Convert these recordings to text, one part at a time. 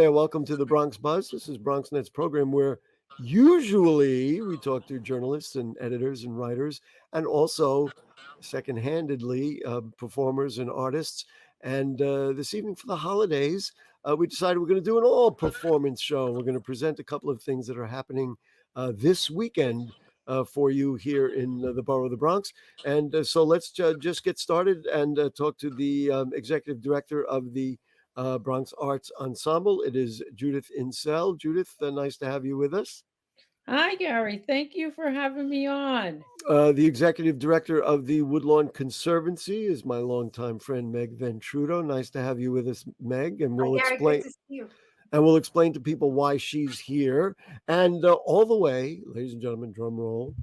there. Welcome to the Bronx Buzz. This is BronxNet's program where usually we talk to journalists and editors and writers and also second-handedly performers and artists. And this evening for the holidays, we decided we're going to do an all-performance show. We're going to present a couple of things that are happening this weekend for you here in the borough of the Bronx. And so let's just get started and talk to the executive director of the Bronx Arts Ensemble. It is Judith Insell. Judith, nice to have you with us. Hi, Gary. Thank you for having me on. The executive director of the Woodlawn Conservancy is my longtime friend, Meg Ventrudo. Nice to have you with us, Meg, and Hi, we'll Gary. explain. Good to see you. And we'll explain to people why she's here. And all the way, ladies and gentlemen, drum roll,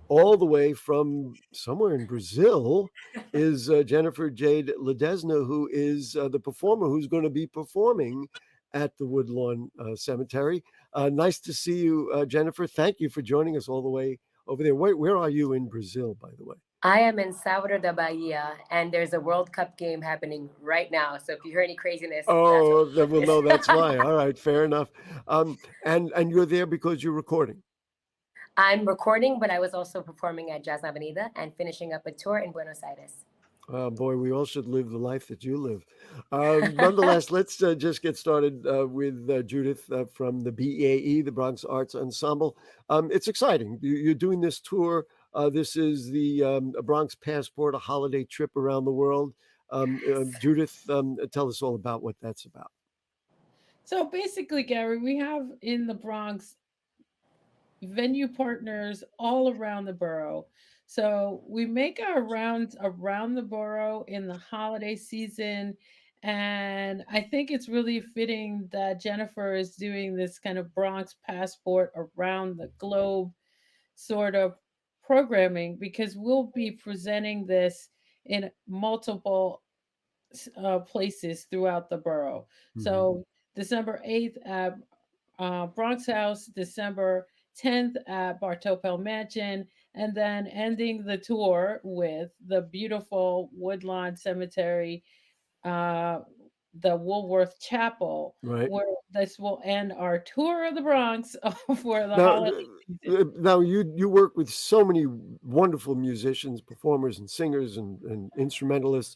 all the way from somewhere in Brazil is Jennifer Jade Ledesna, who is the performer who's going to be performing at the Woodlawn Cemetery. Nice to see you, Jennifer. Thank you for joining us all the way over there. Where are you in Brazil, by the way? I am in Salvador da Bahia, and there's a World Cup game happening right now. So if you hear any craziness, Oh, then we'll know that's why. All right, fair enough. And you're there because you're recording. I'm recording, but I was also performing at Jazz Avenida and finishing up a tour in Buenos Aires. Oh, boy, we all should live the life that you live. Nonetheless, let's just get started with Judith from the BAE, the Bronx Arts Ensemble. It's exciting. You're doing this tour. This is the Bronx Passport, a holiday trip around the world. Judith, tell us all about what that's about. So basically, Gary, we have in the Bronx venue partners all around the borough. So we make our rounds around the borough in the holiday season. And I think it's really fitting that Jennifer is doing this kind of Bronx Passport around the globe sort of programming, because we'll be presenting this in multiple places throughout the borough. Mhm. So December 8th at Bronx House, December 10th at Bartopel Mansion, and then ending the tour with the beautiful Woodlawn Cemetery, uh, the Woolworth Chapel, Right. where this will end our tour of the Bronx for the Now, holiday season. now you work with so many wonderful musicians, performers, and singers and instrumentalists.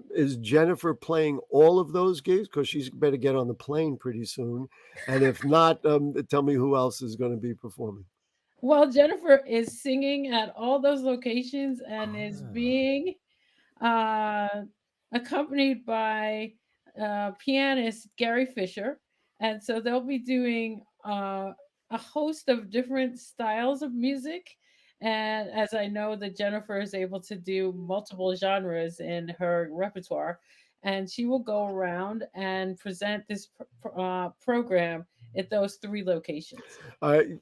Is Jennifer playing all of those gigs? Because she's better get on the plane pretty soon. And if not, tell me who else is going to be performing. Well, Jennifer is singing at all those locations and is Ah, being uh, accompanied by pianist Gary Fisher. And so they'll be doing a host of different styles of music. And as I know that Jennifer is able to do multiple genres in her repertoire, and she will go around and present this program at those three locations.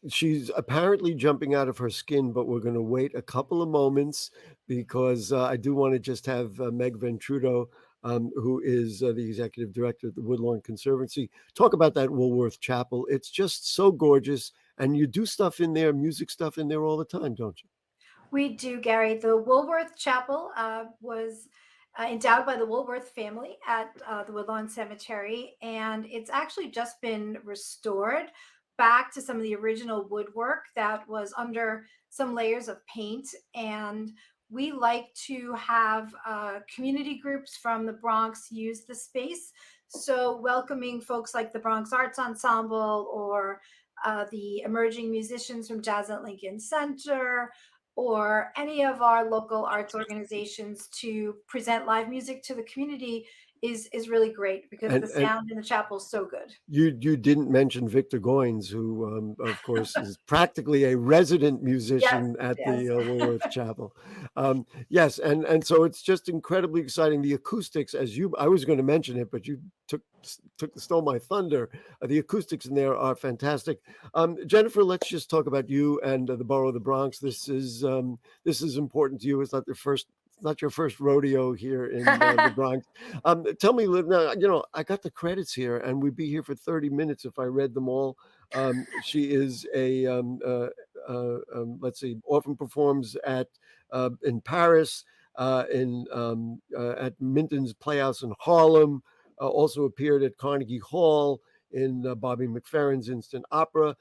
she's apparently jumping out of her skin, but we're going to wait a couple of moments because I do want to just have Meg Ventrudo, who is the executive director of the Woodlawn Conservancy, talk about that Woolworth Chapel. It's just so gorgeous. And you do stuff in there, music stuff in there all the time, don't you? We do, Gary. The Woolworth Chapel was endowed by the Woolworth family at the Woodlawn Cemetery, and it's actually just been restored back to some of the original woodwork that was under some layers of paint. And we like to have community groups from the Bronx use the space. So welcoming folks like the Bronx Arts Ensemble or the emerging musicians from Jazz at Lincoln Center, or any of our local arts organizations to present live music to the community is really great because the And sound in the chapel is so good. you didn't mention Victor Goines, who, of course, is practically a resident Yes, musician at yes. the Woolworth Chapel. Yes, and so it's just incredibly exciting. The acoustics, I was going to mention it, but you stole my thunder. The acoustics in there are fantastic. Jennifer, let's just talk about you and the borough of the Bronx. This is important to you. It's not your first rodeo here in the Bronx. Tell me, now, I got the credits here, and we'd be here for 30 minutes if I read them all. She is let's see, often performs in Paris, at Minton's Playhouse in Harlem, also appeared at Carnegie Hall in Bobby McFerrin's Instant Opera,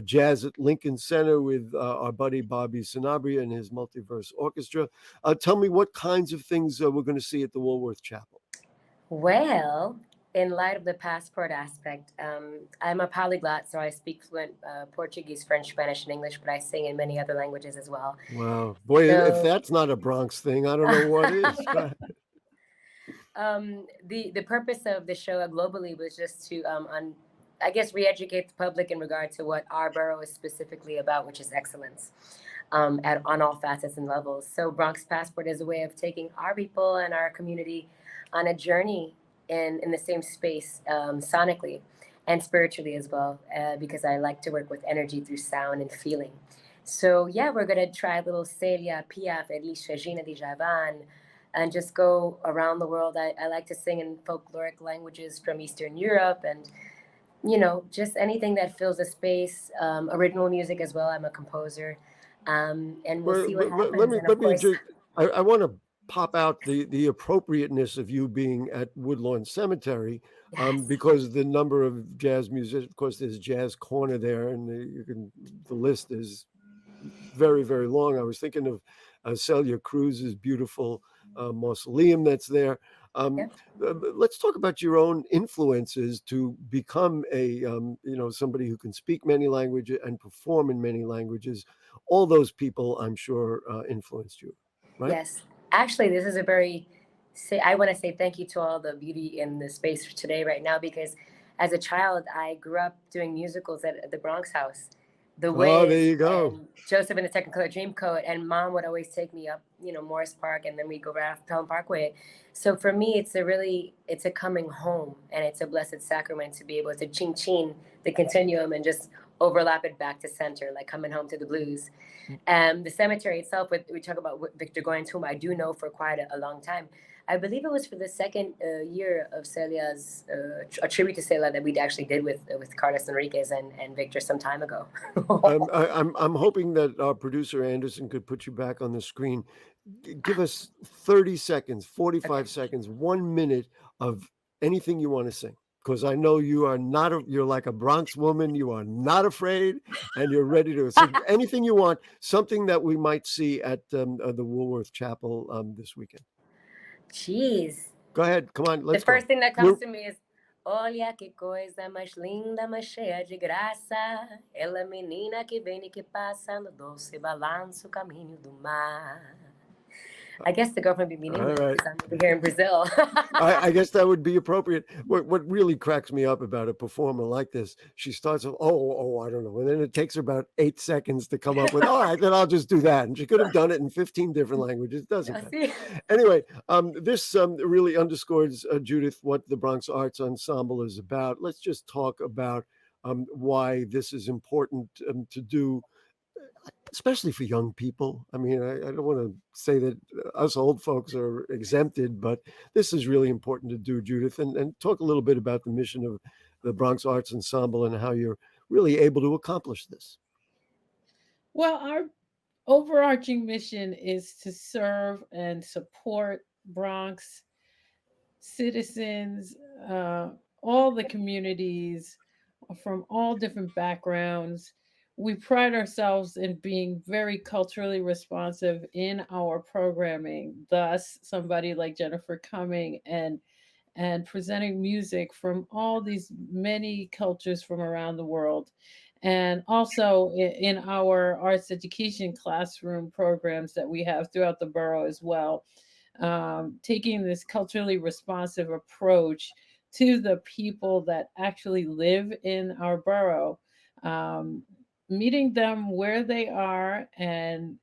jazz at Lincoln Center with our buddy Bobby Sanabria and his multiverse orchestra. Tell me what kinds of things we're going to see at the Woolworth Chapel. Well, in light of the passport aspect, I'm a polyglot, so I speak fluent Portuguese, French, Spanish, and English, but I sing in many other languages as well. Wow. Boy, if that's not a Bronx thing, I don't know what is. The purpose of the show globally was just to, I guess, re-educate the public in regard to what our borough is specifically about, which is excellence on all facets and levels. So Bronx Passport is a way of taking our people and our community on a journey in the same space, sonically and spiritually as well, because I like to work with energy through sound and feeling. So yeah, we're gonna try a little Celia, Piaf, Elis Regina di Javan, and just go around the world. I like to sing in folkloric languages from Eastern Europe, and just anything that fills the space. Original music as well. I'm a composer, and we'll see what happens. I want to pop out the appropriateness of you being at Woodlawn Cemetery, Yes. because the number of jazz musicians, of course, there's Jazz Corner there, and the list is very, very long. I was thinking of Celia Cruz's beautiful mausoleum that's there. Let's talk about your own influences to become a somebody who can speak many languages and perform in many languages. All those people, I'm sure, influenced you, right? Yes. Actually, this is I want to say thank you to all the beauty in the space today right now, because as a child, I grew up doing musicals at the Bronx House. The Wiz, there you go. Joseph and the Technicolor Dreamcoat, and Mom would always take me up, Morris Park, and then we go right off Pelham Parkway. So for me, it's a coming home, and it's a blessed sacrament to be able to ching the continuum and just overlap it back to center, like coming home to the blues. The cemetery itself, we talk about Victor Goins, whom I do know for quite a long time. I believe it was for the second year of Celia's, a tribute to Celia that we actually did with Carlos Enriquez and Victor some time ago. I'm hoping that our producer Anderson could put you back on the screen. Give us 30 seconds, 45 seconds, 1 minute of anything you want to sing. Because I know you are you're like a Bronx woman. You are not afraid, and you're ready to sing anything you want. Something that we might see at the Woolworth Chapel this weekend. Jeez. Go ahead. Come on. Let's go. The first thing that comes to me is, olha que coisa mais linda, mais cheia de graça. Ela menina que vem e que passa no doce balanço caminho do mar. I guess the girl from Bimini, right, because I'm over here in Brazil. I guess that would be appropriate. What really cracks me up about a performer like this, she starts with, I don't know. And then it takes her about 8 seconds to come up with, all right, then I'll just do that. And she could have done it in 15 different languages. Doesn't matter. Anyway, this really underscores, Judith, what the Bronx Arts Ensemble is about. Let's just talk about why this is important to do, especially for young people. I mean, I don't want to say that us old folks are exempted, but this is really important to do, Judith, and talk a little bit about the mission of the Bronx Arts Ensemble and how you're really able to accomplish this. Well, our overarching mission is to serve and support Bronx citizens, all the communities from all different backgrounds. We pride ourselves in being very culturally responsive in our programming. Thus, somebody like Jennifer coming and presenting music from all these many cultures from around the world. And also in our arts education classroom programs that we have throughout the borough as well, taking this culturally responsive approach to the people that actually live in our borough. Meeting them where they are and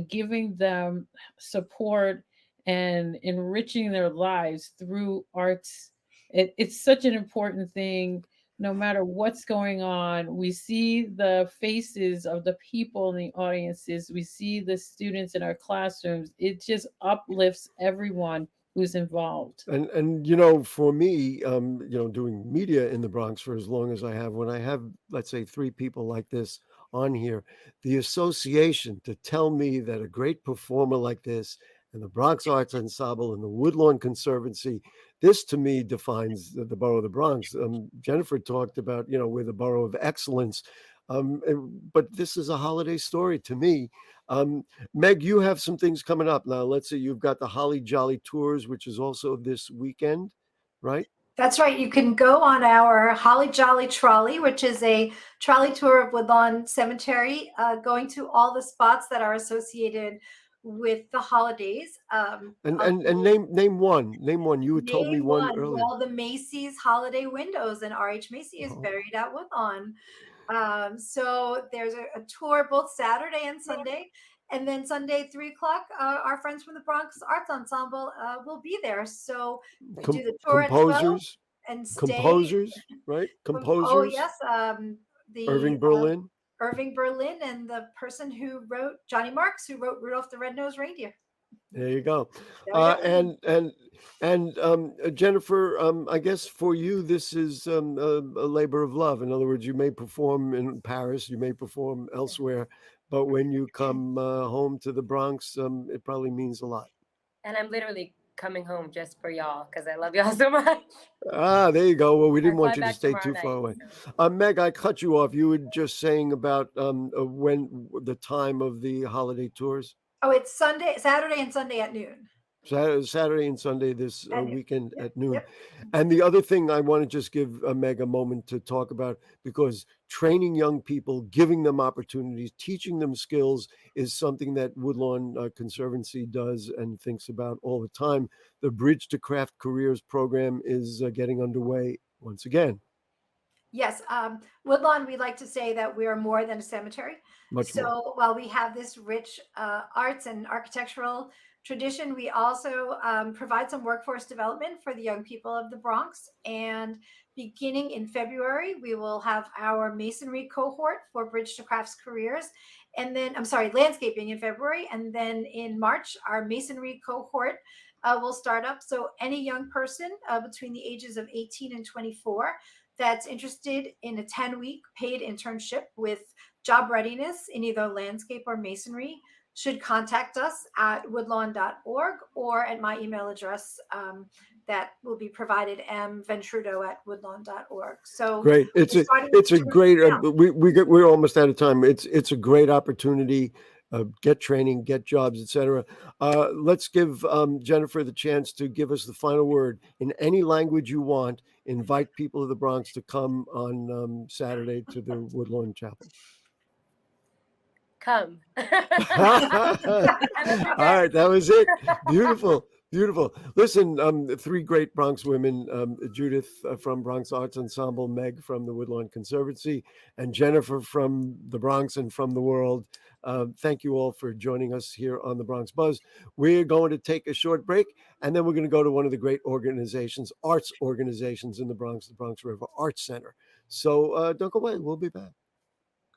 giving them support and enriching their lives through arts. It's such an important thing. No matter what's going on, we see the faces of the people in the audiences. We see the students in our classrooms. It just uplifts everyone who's involved. And for me, doing media in the Bronx for as long as I have, when I have, let's say, 3 people like this on here, the association to tell me that a great performer like this and the Bronx Arts Ensemble and the Woodlawn Conservancy. This to me defines the borough of the Bronx. Jennifer talked about, we're the borough of excellence. But this is a holiday story to me. Meg, you have some things coming up now. Let's see, you've got the Holly Jolly Tours, which is also this weekend, right? That's right. You can go on our Holly Jolly Trolley, which is a trolley tour of Woodlawn Cemetery, going to all the spots that are associated with the holidays. And name one. You had told me one earlier. Well, the Macy's holiday windows, and R.H. Macy is buried at Woodlawn. So there's a tour both Saturday and Sunday. And then Sunday, 3 o'clock, our friends from the Bronx Arts Ensemble will be there. So we do the tour at 12 and stay. Composers, right? Composers. Oh, yes. The Irving Berlin. Irving Berlin and the person who wrote, Johnny Marks, who wrote Rudolph the Red-Nosed Reindeer. There you go. And Jennifer, I guess for you, this is a labor of love. In other words, you may perform in Paris, you may perform elsewhere, but when you come home to the Bronx, it probably means a lot. And I'm literally coming home just for y'all because I love y'all so much. There you go. Well, we didn't want you to stay too far away. Meg, I cut you off. You were just saying about when the time of the holiday tours. Oh, it's Saturday and Sunday at noon. Saturday and Sunday this weekend at noon. Yep. And the other thing I want to just give Meg a moment to talk about, because training young people, giving them opportunities, teaching them skills is something that Woodlawn Conservancy does and thinks about all the time. The Bridge to Craft Careers program is getting underway once again. Yes. Woodlawn, we like to say that we are more than a cemetery. Much more. While we have this rich arts and architectural tradition, we also provide some workforce development for the young people of the Bronx. And beginning in February, we will have our masonry cohort for Bridge to Crafts Careers. And then, landscaping in February. And then in March, our masonry cohort will start up. So any young person between the ages of 18 and 24 that's interested in a 10-week paid internship with job readiness in either landscape or masonry should contact us at woodlawn.org or at my email address that will be provided, mventrudo@woodlawn.org. So great. It's a great. We're almost out of time. It's a great opportunity. Get training, get jobs, etc. Let's give Jennifer the chance to give us the final word in any language you want. Invite people of the Bronx to come on Saturday to the Woodlawn Chapel. Come. All right, that was it. Beautiful. Listen, 3 great Bronx women, Judith from Bronx Arts Ensemble, Meg from the Woodlawn Conservancy, and Jennifer from the Bronx and from the world. Thank you all for joining us here on the Bronx Buzz. We're going to take a short break, and then we're going to go to one of the great arts organizations in the Bronx River Arts Center. So don't go away. We'll be back.